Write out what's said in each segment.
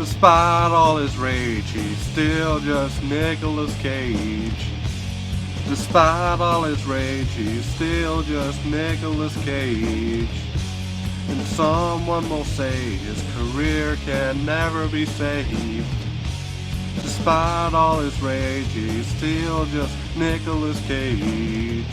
Despite all his rage, he's still just Nicolas Cage. Despite all his rage, he's still just Nicolas Cage. And someone will say his career can never be saved. Despite all his rage, he's still just Nicolas Cage.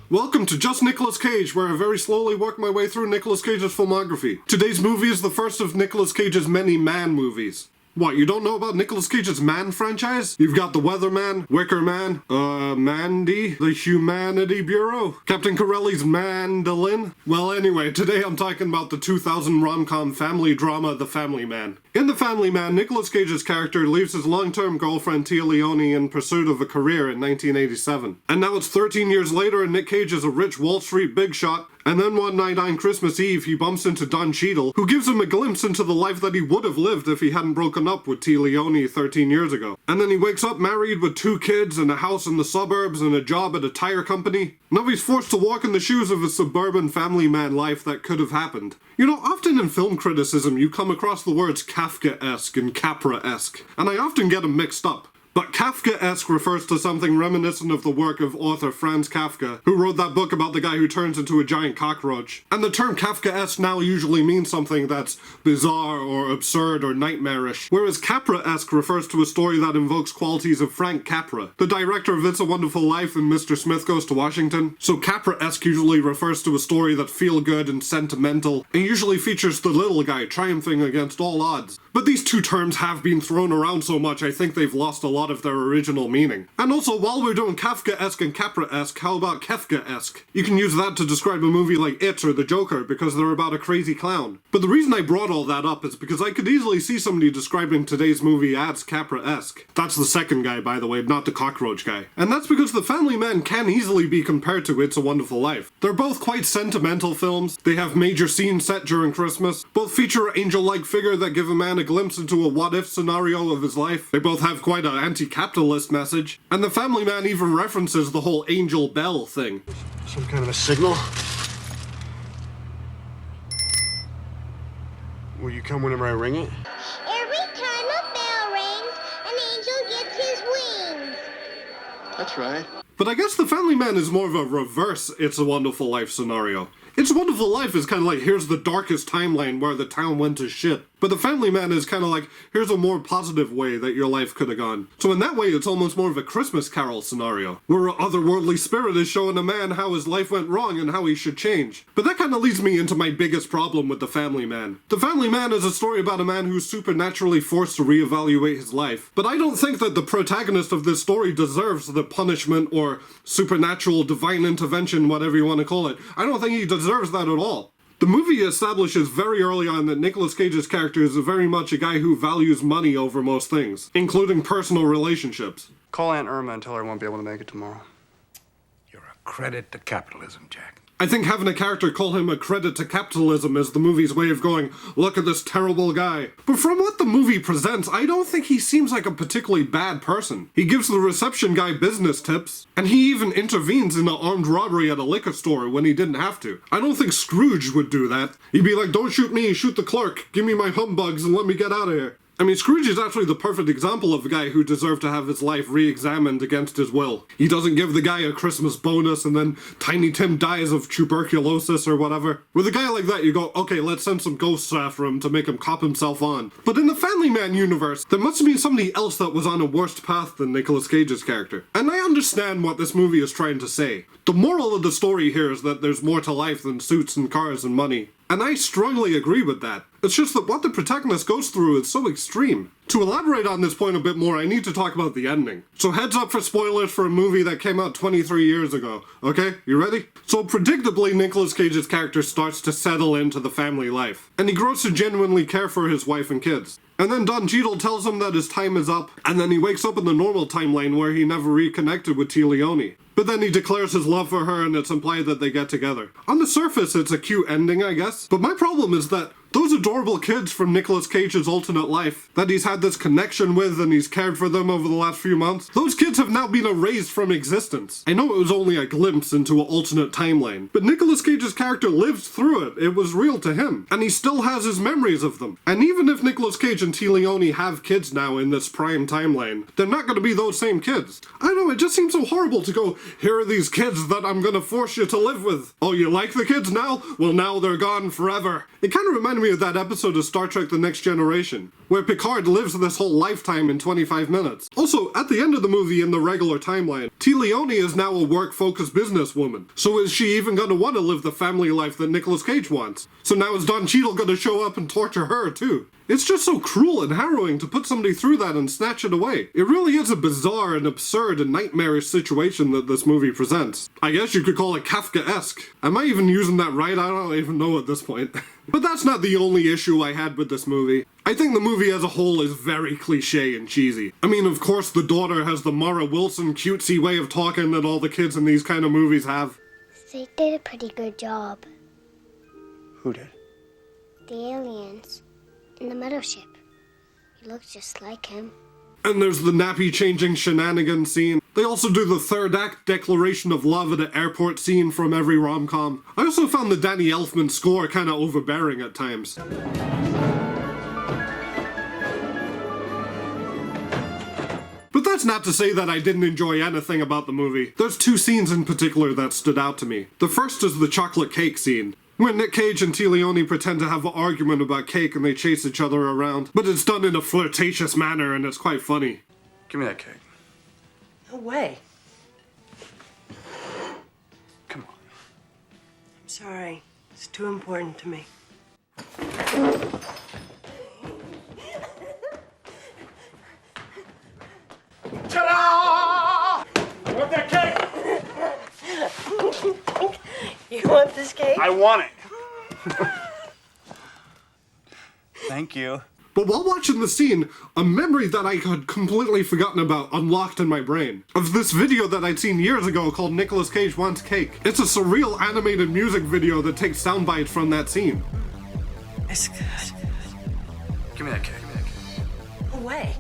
Welcome to Just Nicolas Cage, where I very slowly work my way through Nicolas Cage's filmography. Today's movie is the first of Nicolas Cage's many Man movies. What, you don't know about Nicolas Cage's Man franchise? You've got The Weatherman, Wicker Man, Mandy, The Humanity Bureau, Captain Corelli's Mandolin. Well, anyway, today I'm talking about the 2000 rom-com family drama, The Family Man. In The Family Man, Nicolas Cage's character leaves his long-term girlfriend Tia Leone in pursuit of a career in 1987. And now it's 13 years later and Nick Cage is a rich Wall Street big shot. And then one night on Christmas Eve, he bumps into Don Cheadle, who gives him a glimpse into the life that he would have lived if he hadn't broken up with Tia Leone 13 years ago. And then he wakes up married with 2 kids and a house in the suburbs and a job at a tire company. Now he's forced to walk in the shoes of a suburban family man life that could have happened. You know, often in film criticism you come across the words Kafka-esque and Capra-esque, and I often get them mixed up. But Kafka-esque refers to something reminiscent of the work of author Franz Kafka, who wrote that book about the guy who turns into a giant cockroach. And the term Kafka-esque now usually means something that's bizarre or absurd or nightmarish, whereas Capra-esque refers to a story that invokes qualities of Frank Capra, the director of It's a Wonderful Life and Mr. Smith Goes to Washington. So Capra-esque usually refers to a story that's feel-good and sentimental, and usually features the little guy triumphing against all odds. But these two terms have been thrown around so much I think they've lost a lot of their original meaning. And also, while we're doing Kafka-esque and Capra-esque, how about Kefka-esque? You can use that to describe a movie like It or The Joker because they're about a crazy clown. But the reason I brought all that up is because I could easily see somebody describing today's movie as Capra-esque. That's the second guy, by the way, not the cockroach guy. And that's because The Family Man can easily be compared to It's a Wonderful Life. They're both quite sentimental films. They have major scenes set during Christmas. Both feature an angel-like figure that give a man a glimpse into a what-if scenario of his life. They both have quite an anti-capitalist message. And The Family Man even references the whole angel bell thing. Some kind of a signal? Will you come whenever I ring it? Every time a bell rings, an angel gets his wings. That's right. But I guess The Family Man is more of a reverse It's a Wonderful Life scenario. It's a Wonderful Life is kind of like, here's the darkest timeline where the town went to shit. But The Family Man is kind of like, here's a more positive way that your life could have gone. So in that way, it's almost more of a Christmas Carol scenario, where an otherworldly spirit is showing a man how his life went wrong and how he should change. But that kind of leads me into my biggest problem with The Family Man. The Family Man is a story about a man who's supernaturally forced to reevaluate his life. But I don't think that the protagonist of this story deserves the punishment or supernatural divine intervention, whatever you want to call it. I don't think he deserves that at all. The movie establishes very early on that Nicolas Cage's character is very much a guy who values money over most things, including personal relationships. Call Aunt Irma and tell her I won't be able to make it tomorrow. You're a credit to capitalism, Jack. I think having a character call him a credit to capitalism is the movie's way of going, look at this terrible guy. But from what the movie presents, I don't think he seems like a particularly bad person. He gives the reception guy business tips, and he even intervenes in an armed robbery at a liquor store when he didn't have to. I don't think Scrooge would do that. He'd be like, don't shoot me, shoot the clerk, give me my humbugs and let me get out of here. I mean, Scrooge is actually the perfect example of a guy who deserved to have his life re-examined against his will. He doesn't give the guy a Christmas bonus and then Tiny Tim dies of tuberculosis or whatever. With a guy like that, you go, okay, let's send some ghosts after him to make him cop himself on. But in the Family Man universe, there must have been somebody else that was on a worse path than Nicolas Cage's character. And I understand what this movie is trying to say. The moral of the story here is that there's more to life than suits and cars and money. And I strongly agree with that. It's just that what the protagonist goes through is so extreme. To elaborate on this point a bit more, I need to talk about the ending. So heads up for spoilers for a movie that came out 23 years ago. Okay, you ready? So predictably, Nicolas Cage's character starts to settle into the family life. And he grows to genuinely care for his wife and kids. And then Don Cheadle tells him that his time is up, and then he wakes up in the normal timeline where he never reconnected with Tia Leone. But then he declares his love for her and it's implied that they get together. On the surface, it's a cute ending, I guess. But my problem is that those those adorable kids from Nicolas Cage's alternate life that he's had this connection with and he's cared for them over the last few months, those kids have now been erased from existence. I know it was only a glimpse into an alternate timeline, but Nicolas Cage's character lived through it. It was real to him, and he still has his memories of them. And even if Nicolas Cage and T. Leone have kids now in this prime timeline, they're not going to be those same kids. I know, it just seems so horrible to go, here are these kids that I'm going to force you to live with. Oh, you like the kids now? Well, now they're gone forever. It kind of reminded me of that episode of Star Trek The Next Generation, where Picard lives this whole lifetime in 25 minutes. Also, at the end of the movie in the regular timeline, T. Leone is now a work-focused businesswoman. So is she even going to want to live the family life that Nicolas Cage wants? So now is Don Cheadle going to show up and torture her too? It's just so cruel and harrowing to put somebody through that and snatch it away. It really is a bizarre and absurd and nightmarish situation that this movie presents. I guess you could call it Kafka-esque. Am I even using that right? I don't even know at this point. But that's not the only issue I had with this movie. I think the movie as a whole is very cliche and cheesy. I mean, of course the daughter has the Mara Wilson cutesy way of talking that all the kids in these kind of movies have. They did a pretty good job. Who did? The aliens. In the mothership. He looks just like him. And there's the nappy-changing shenanigans scene. They also do the third act declaration of love at an airport scene from every rom-com. I also found the Danny Elfman score kinda overbearing at times. But that's not to say that I didn't enjoy anything about the movie. There's two scenes in particular that stood out to me. The first is the chocolate cake scene, when Nick Cage and T. Leone pretend to have an argument about cake and they chase each other around, but it's done in a flirtatious manner and it's quite funny. Give me that cake. No way. Come on. I'm sorry. It's too important to me. Ta-da! Want that cake? You want this cake? I want it. Thank you. But while watching the scene, a memory that I had completely forgotten about unlocked in my brain. Of this video that I'd seen years ago called Nicolas Cage Wants Cake. It's a surreal animated music video that takes sound bites from that scene. It's good. Give me that cake. No way.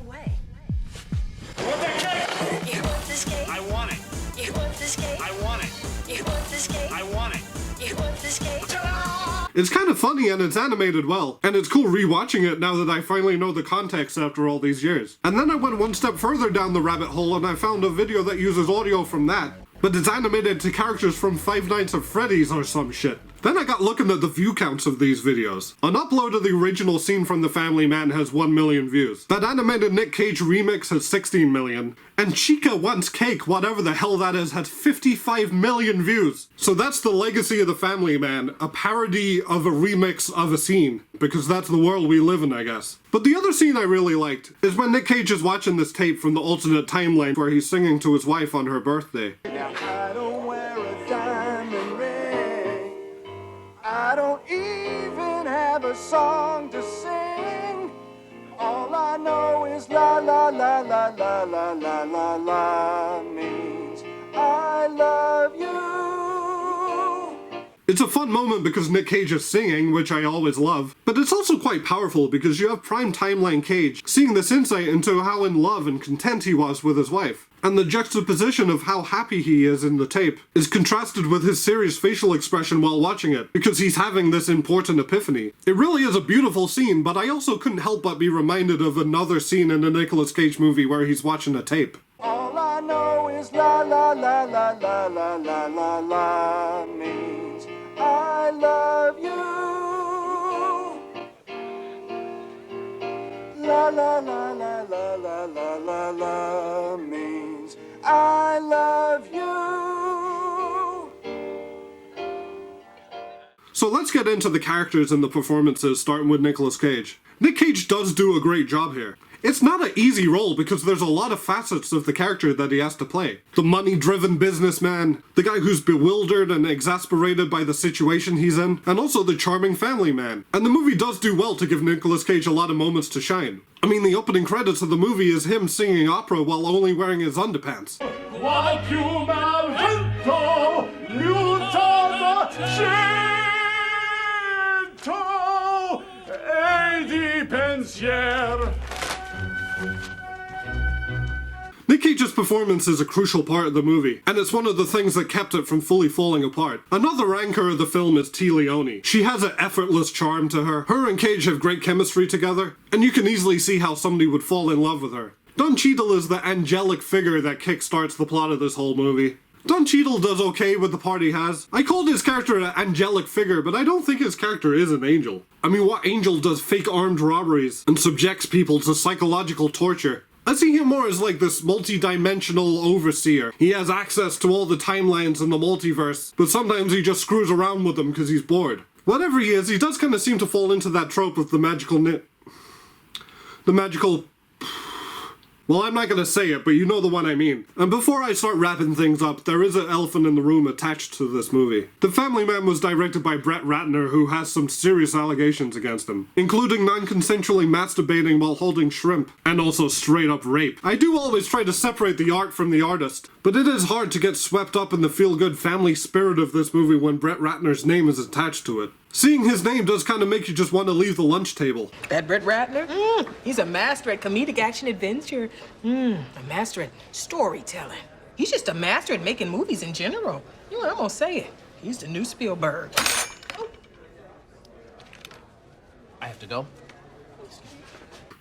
Want that cake? You want this cake? I want it. You want this cake? I want it. You want this cake? I want it. You want this cake? Ta-da! It's kind of funny and it's animated well, and it's cool rewatching it now that I finally know the context after all these years. And then I went one step further down the rabbit hole and I found a video that uses audio from that, but it's animated to characters from Five Nights at Freddy's or some shit. Then I got looking at the view counts of these videos. An upload of the original scene from The Family Man has 1 million views. That animated Nick Cage remix has 16 million. And Chica Wants Cake, whatever the hell that is, has 55 million views. So that's the legacy of The Family Man, a parody of a remix of a scene. Because that's the world we live in, I guess. But the other scene I really liked is when Nick Cage is watching this tape from the alternate timeline where he's singing to his wife on her birthday. Now I don't wear a diamond ring. I don't even have a song to sing. All I know is la la la la la la la la la means I love you. It's a fun moment because Nick Cage is singing, which I always love, but it's also quite powerful because you have prime timeline Cage seeing this insight into how in love and content he was with his wife. And the juxtaposition of how happy he is in the tape is contrasted with his serious facial expression while watching it, because he's having this important epiphany. It really is a beautiful scene, but I also couldn't help but be reminded of another scene in a Nicolas Cage movie where he's watching a tape. All I know is la la la la la la la la la means I love you. La la la la la la la la la means I love you. So let's get into the characters and the performances, starting with Nicolas Cage. Nick Cage does do a great job here. It's not an easy role because there's a lot of facets of the character that he has to play. The money-driven businessman, the guy who's bewildered and exasperated by the situation he's in, and also the charming family man. And the movie does do well to give Nicolas Cage a lot of moments to shine. I mean, the opening credits of the movie is him singing opera while only wearing his underpants. pensier. Nick Cage's performance is a crucial part of the movie, and it's one of the things that kept it from fully falling apart. Another anchor of the film is T. Leone. She has an effortless charm to her. Her and Cage have great chemistry together, and you can easily see how somebody would fall in love with her. Don Cheadle is the angelic figure that kickstarts the plot of this whole movie. Don Cheadle does okay with the part he has. I called his character an angelic figure, but I don't think his character is an angel. I mean, what angel does fake armed robberies and subjects people to psychological torture? I see him more as like this multi-dimensional overseer. He has access to all the timelines in the multiverse, but sometimes he just screws around with them because he's bored. Whatever he is, he does kind of seem to fall into that trope of the magical... Well, I'm not gonna say it, but you know the one I mean. And before I start wrapping things up, there is an elephant in the room attached to this movie. The Family Man was directed by Brett Ratner, who has some serious allegations against him, including non-consensually masturbating while holding shrimp, and also straight-up rape. I do always try to separate the art from the artist, but it is hard to get swept up in the feel-good family spirit of this movie when Brett Ratner's name is attached to it. Seeing his name does kind of make you just want to leave the lunch table. That Brett Ratner? He's a master at comedic action adventure. A master at storytelling. He's just a master at making movies in general. You know, I'm gonna say it. He's the new Spielberg. Oh. I have to go.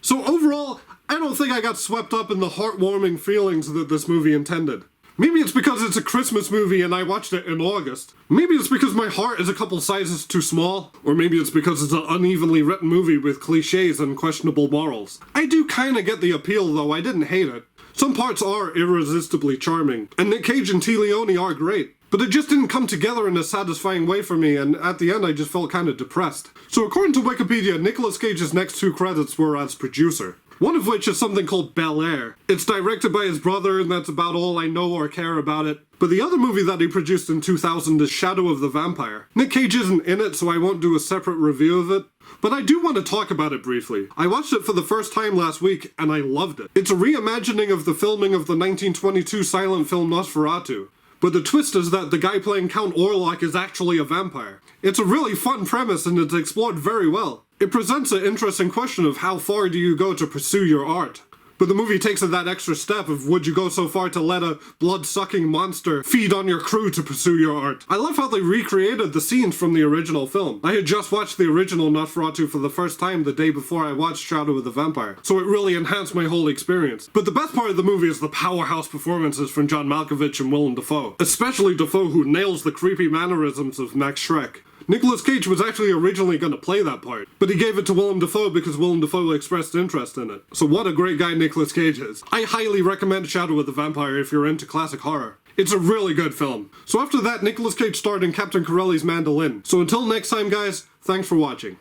So overall, I don't think I got swept up in the heartwarming feelings that this movie intended. Maybe it's because it's a Christmas movie and I watched it in August. Maybe it's because my heart is a couple sizes too small. Or maybe it's because it's an unevenly written movie with cliches and questionable morals. I do kinda get the appeal though, I didn't hate it. Some parts are irresistibly charming, and Nick Cage and T. Leone are great. But it just didn't come together in a satisfying way for me, and at the end I just felt kinda depressed. So according to Wikipedia, Nicolas Cage's next 2 credits were as producer. One of which is something called Bel Air. It's directed by his brother, and that's about all I know or care about it. But the other movie that he produced in 2000 is Shadow of the Vampire. Nick Cage isn't in it, so I won't do a separate review of it. But I do want to talk about it briefly. I watched it for the first time last week, and I loved it. It's a reimagining of the filming of the 1922 silent film Nosferatu. But the twist is that the guy playing Count Orlok is actually a vampire. It's a really fun premise, and it's explored very well. It presents an interesting question of how far do you go to pursue your art? But the movie takes it that extra step of would you go so far to let a blood-sucking monster feed on your crew to pursue your art? I love how they recreated the scenes from the original film. I had just watched the original Nosferatu for the first time the day before I watched Shadow of the Vampire, so it really enhanced my whole experience. But the best part of the movie is the powerhouse performances from John Malkovich and Willem Dafoe. Especially Dafoe, who nails the creepy mannerisms of Max Schreck. Nicolas Cage was actually originally going to play that part, but he gave it to Willem Dafoe because Willem Dafoe expressed interest in it. So what a great guy Nicolas Cage is. I highly recommend Shadow of the Vampire if you're into classic horror. It's a really good film. So after that, Nicolas Cage starred in Captain Corelli's Mandolin. So until next time guys, thanks for watching.